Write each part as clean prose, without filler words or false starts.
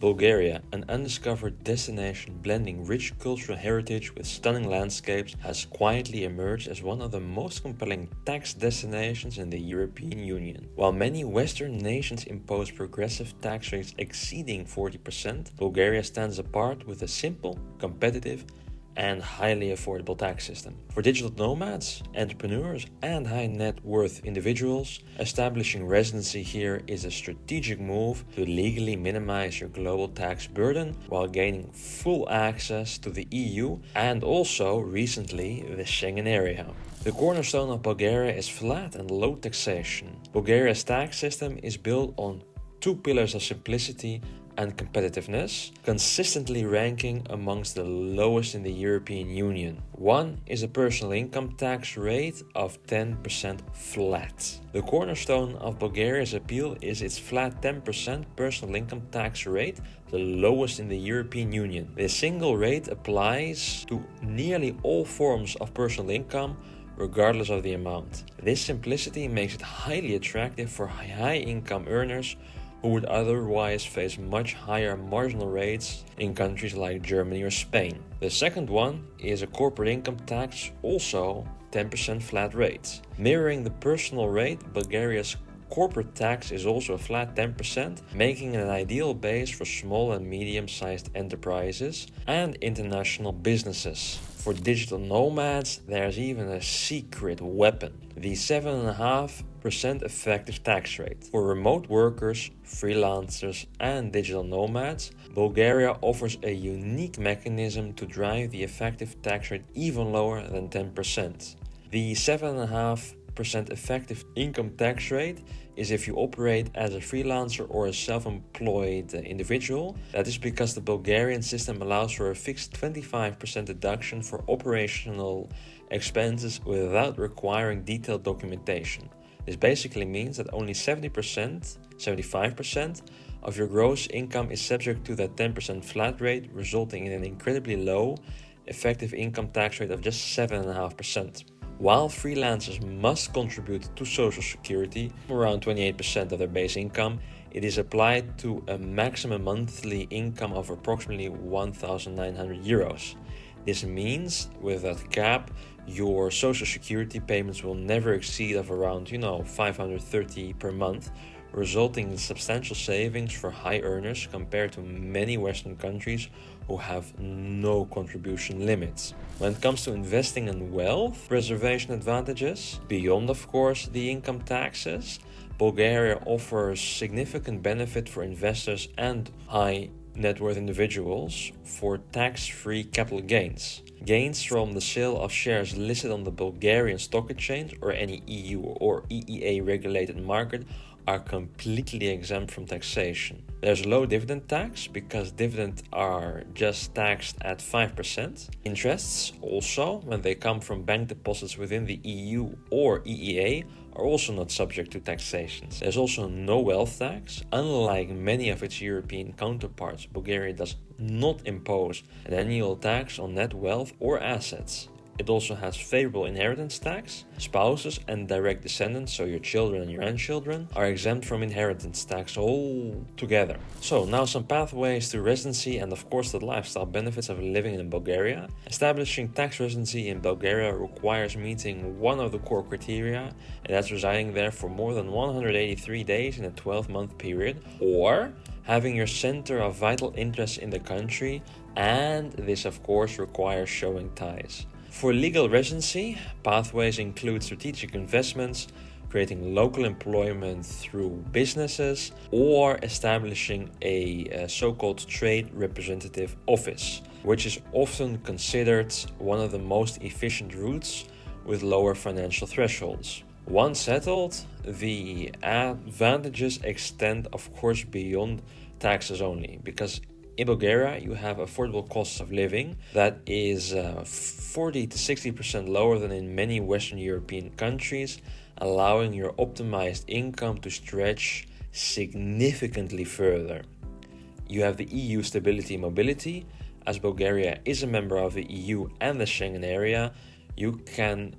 Bulgaria, an undiscovered destination blending rich cultural heritage with stunning landscapes, has quietly emerged as one of the most compelling tax destinations in the European Union. While many Western nations impose progressive tax rates exceeding 40%, Bulgaria stands apart with a simple, competitive, and highly affordable tax system. For digital nomads, entrepreneurs, and high net worth individuals, establishing residency here is a strategic move to legally minimize your global tax burden while gaining full access to the EU and also, recently, the Schengen area. The cornerstone of Bulgaria is flat and low taxation. Bulgaria's tax system is built on two pillars of simplicity and competitiveness, consistently ranking amongst the lowest in the European Union. One is a personal income tax rate of 10% flat. The cornerstone of Bulgaria's appeal is its flat 10% personal income tax rate, the lowest in the European Union. This single rate applies to nearly all forms of personal income, regardless of the amount. This simplicity makes it highly attractive for high-income earners who would otherwise face much higher marginal rates in countries like Germany or Spain. The second one is a corporate income tax, also 10% flat rate. Mirroring the personal rate, Bulgaria's corporate tax is also a flat 10%, making it an ideal base for small and medium-sized enterprises and international businesses. For digital nomads, there's even a secret weapon: the 7.5% effective tax rate. For remote workers, freelancers, and digital nomads, Bulgaria offers a unique mechanism to drive the effective tax rate even lower than 10%. The 7.5% effective income tax rate is if you operate as a freelancer or a self-employed individual. That is because the Bulgarian system allows for a fixed 25% deduction for operational expenses without requiring detailed documentation. This basically means that only 75% of your gross income is subject to that 10% flat rate, resulting in an incredibly low effective income tax rate of just 7.5%. While freelancers must contribute to Social Security, around 28% of their base income, it is applied to a maximum monthly income of approximately 1,900 euros. This means, with that cap, your Social Security payments will never exceed of around, 530 per month, resulting in substantial savings for high earners compared to many Western countries who have no contribution limits. When it comes to investing in wealth preservation advantages, beyond of course the income taxes, Bulgaria offers significant benefit for investors and high net worth individuals for tax-free capital gains. Gains from the sale of shares listed on the Bulgarian Stock Exchange or any EU or EEA regulated market are completely exempt from taxation. There's low dividend tax because dividends are just taxed at 5%. Interests also, when they come from bank deposits within the EU or EEA, are also not subject to taxation. There's also no wealth tax. Unlike many of its European counterparts, Bulgaria does not impose an annual tax on net wealth or assets. It also has favorable inheritance tax. Spouses and direct descendants, so your children and your grandchildren, are exempt from inheritance tax altogether. So now some pathways to residency and of course the lifestyle benefits of living in Bulgaria. Establishing tax residency in Bulgaria requires meeting one of the core criteria, and that's residing there for more than 183 days in a 12-month period, or having your center of vital interest in the country, and this of course requires showing ties. For legal residency, pathways include strategic investments, creating local employment through businesses, or establishing a so-called trade representative office, which is often considered one of the most efficient routes with lower financial thresholds. Once settled, the advantages extend, of course, beyond taxes only, because in Bulgaria, you have affordable costs of living that is 40 to 60% lower than in many Western European countries, allowing your optimized income to stretch significantly further. You have the EU stability and mobility. As Bulgaria is a member of the EU and the Schengen area, you can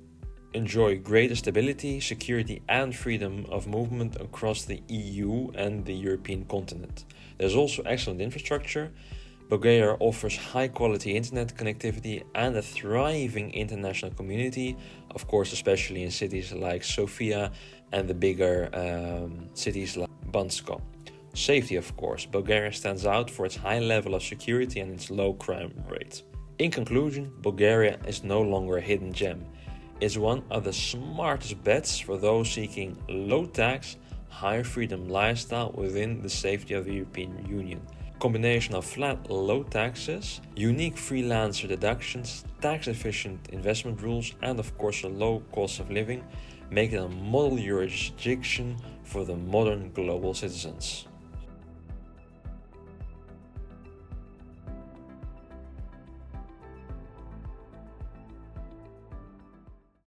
enjoy greater stability, security and freedom of movement across the EU and the European continent. There's also excellent infrastructure. Bulgaria offers high-quality internet connectivity and a thriving international community, of course especially in cities like Sofia and the bigger cities like Bansko. Safety, of course. Bulgaria stands out for its high level of security and its low crime rate. In conclusion, Bulgaria is no longer a hidden gem. It's one of the smartest bets for those seeking low tax, high freedom lifestyle within the safety of the European Union. Combination of flat low taxes, unique freelancer deductions, tax efficient investment rules and of course a low cost of living make it a model jurisdiction for the modern global citizens.